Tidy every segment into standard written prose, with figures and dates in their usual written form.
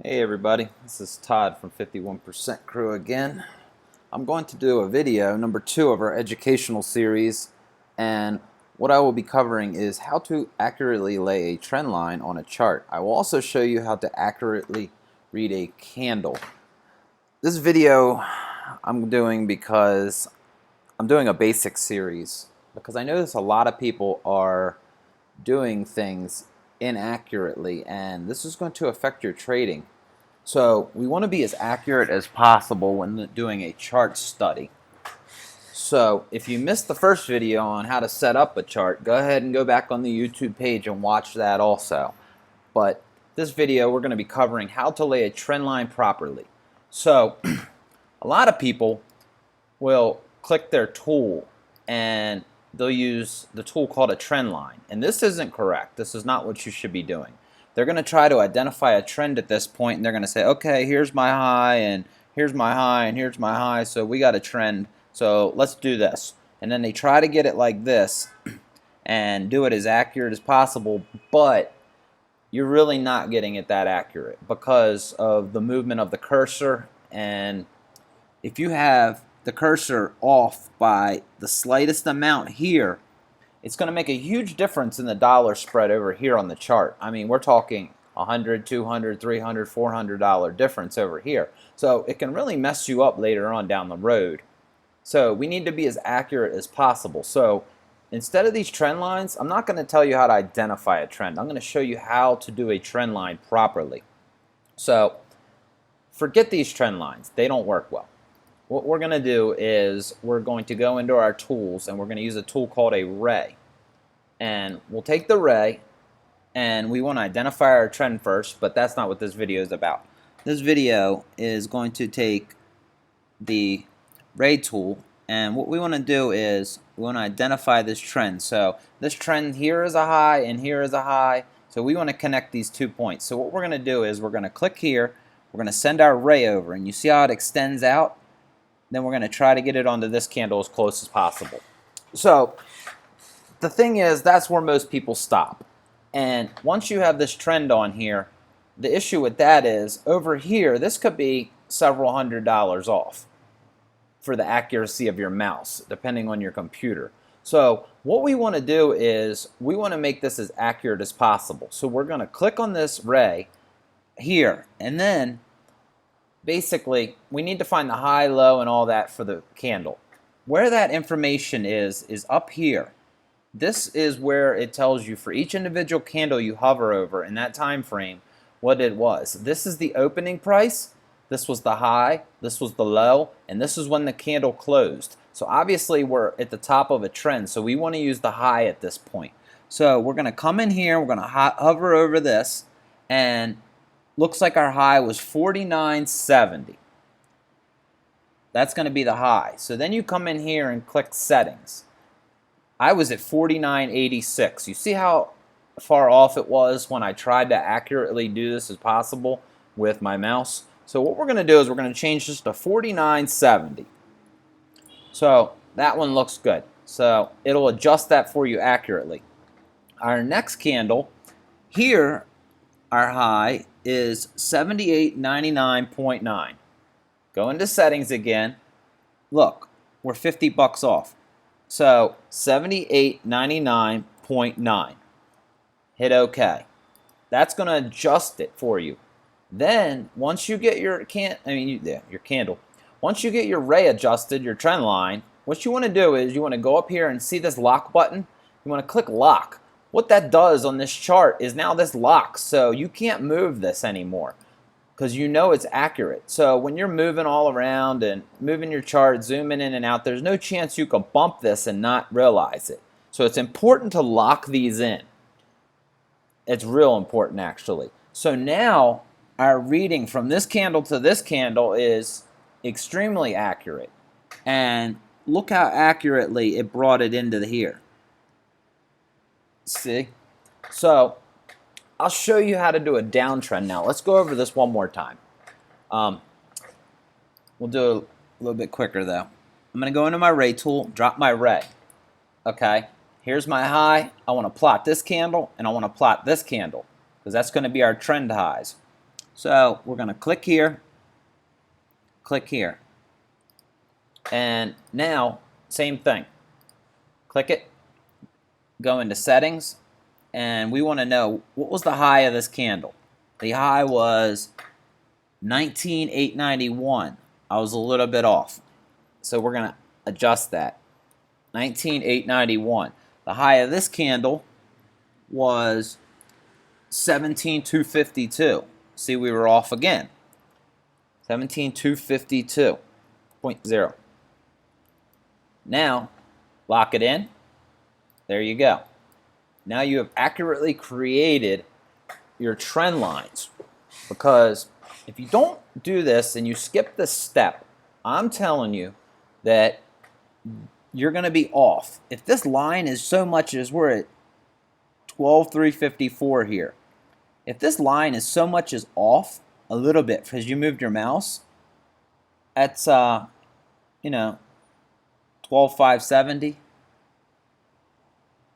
Hey everybody, this is Todd from 51% Crew again. I'm going to do a video, number 2 of our educational series, and what I will be covering is how to accurately lay a trend line on a chart. I will also show you how to accurately read a candle. This video I'm doing because I'm doing a basic series, because I notice a lot of people are doing things inaccurately, and this is going to affect your trading. So we want to be as accurate as possible when doing a chart study. So if you missed the first video on how to set up a chart, go ahead and go back on the YouTube page and watch that also. But this video we're going to be covering how to lay a trend line properly. So a lot of people will click their tool and they'll use the tool called a trend line, and this isn't correct. This is not what you should be doing. They're going to try to identify a trend at this point, and they're going to say, okay, here's my high, and here's my high, and here's my high, so we got a trend, so let's do this. And then they try to get it like this and do it as accurate as possible, but you're really not getting it that accurate because of the movement of the cursor. And if you have the cursor off by the slightest amount here, it's going to make a huge difference in the dollar spread over here on the chart. I mean, we're talking $100, $200, $300, $400 difference over here. So it can really mess you up later on down the road. So we need to be as accurate as possible. So instead of these trend lines, I'm not going to tell you how to identify a trend. I'm going to show you how to do a trend line properly. So forget these trend lines. They don't work well. What we're going to do is we're going to go into our tools, and we're going to use a tool called a ray. And we'll take the ray, and we want to identify our trend first, but that's not what this video is about. This video is going to take the ray tool, and what we want to do is we want to identify this trend. So this trend here is a high and here is a high, so we want to connect these 2 points. So what we're going to do is we're going to click here, we're going to send our ray over, and you see how it extends out? Then we're going to try to get it onto this candle as close as possible. So the thing is, that's where most people stop. And once you have this trend on here, the issue with that is over here, this could be several $100s off for the accuracy of your mouse, depending on your computer. So what we want to do is we want to make this as accurate as possible. So we're going to click on this ray here, and then basically we need to find the high, low, and all that for the candle. Where that information is up here. This is where it tells you for each individual candle you hover over in that time frame what it was. This is the opening price, this was the high, this was the low, and this is when the candle closed. So obviously we're at the top of a trend, so we want to use the high at this point. So we're going to come in here, we're going to hover over this, and looks like our high was 49.70. That's going to be the high. So then you come in here and click settings. I was at 49.86. You see how far off it was when I tried to accurately do this as possible with my mouse? So what we're going to do is we're going to change this to 49.70. So that one looks good. So it'll adjust that for you accurately. Our next candle here, our high is 78.99.9. Go into settings again. Look, we're 50 bucks off. So 78.99.9. Hit OK. That's going to adjust it for you. Then once you get your candle, once you get your ray adjusted, your trend line, what you want to do is you want to go up here and see this lock button. You want to click lock. What that does on this chart is now this locks, so you can't move this anymore because you know it's accurate. So when you're moving all around and moving your chart, zooming in and out, there's no chance you can bump this and not realize it. So it's important to lock these in. It's real important, actually. So now our reading from this candle to this candle is extremely accurate. And look how accurately it brought it into here. See? So I'll show you how to do a downtrend now. Let's go over this one more time. We'll do it a little bit quicker though. I'm going to go into my ray tool, drop my ray. Okay, here's my high. I want to plot this candle and I want to plot this candle because that's going to be our trend highs. So we're going to click here, and now same thing. Click it, go into settings, and we want to know what was the high of this candle. The high was 19,891. I was a little bit off, so we're going to adjust that. 19,891. The high of this candle was 17,252. See, we were off again. 17,252.0. Now, lock it in. There you go. Now you have accurately created your trend lines. Because if you don't do this and you skip this step, I'm telling you that you're going to be off. If this line is so much as we're at 12,354 here, if this line is so much as off a little bit because you moved your mouse, that's 12,570,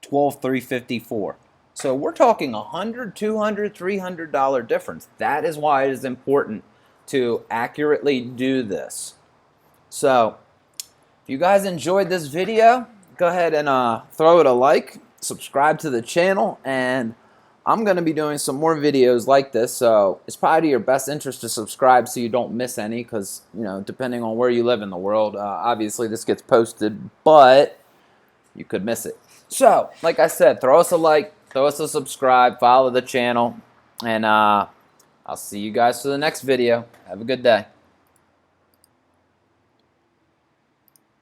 12,354. So we're talking $100, $200, $300 difference. That is why it is important to accurately do this. So if you guys enjoyed this video, go ahead and throw it a like, subscribe to the channel, and I'm going to be doing some more videos like this, so it's probably to your best interest to subscribe so you don't miss any, because, depending on where you live in the world, obviously this gets posted, but you could miss it. So, like I said, throw us a like, throw us a subscribe, follow the channel, and I'll see you guys for the next video. Have a good day.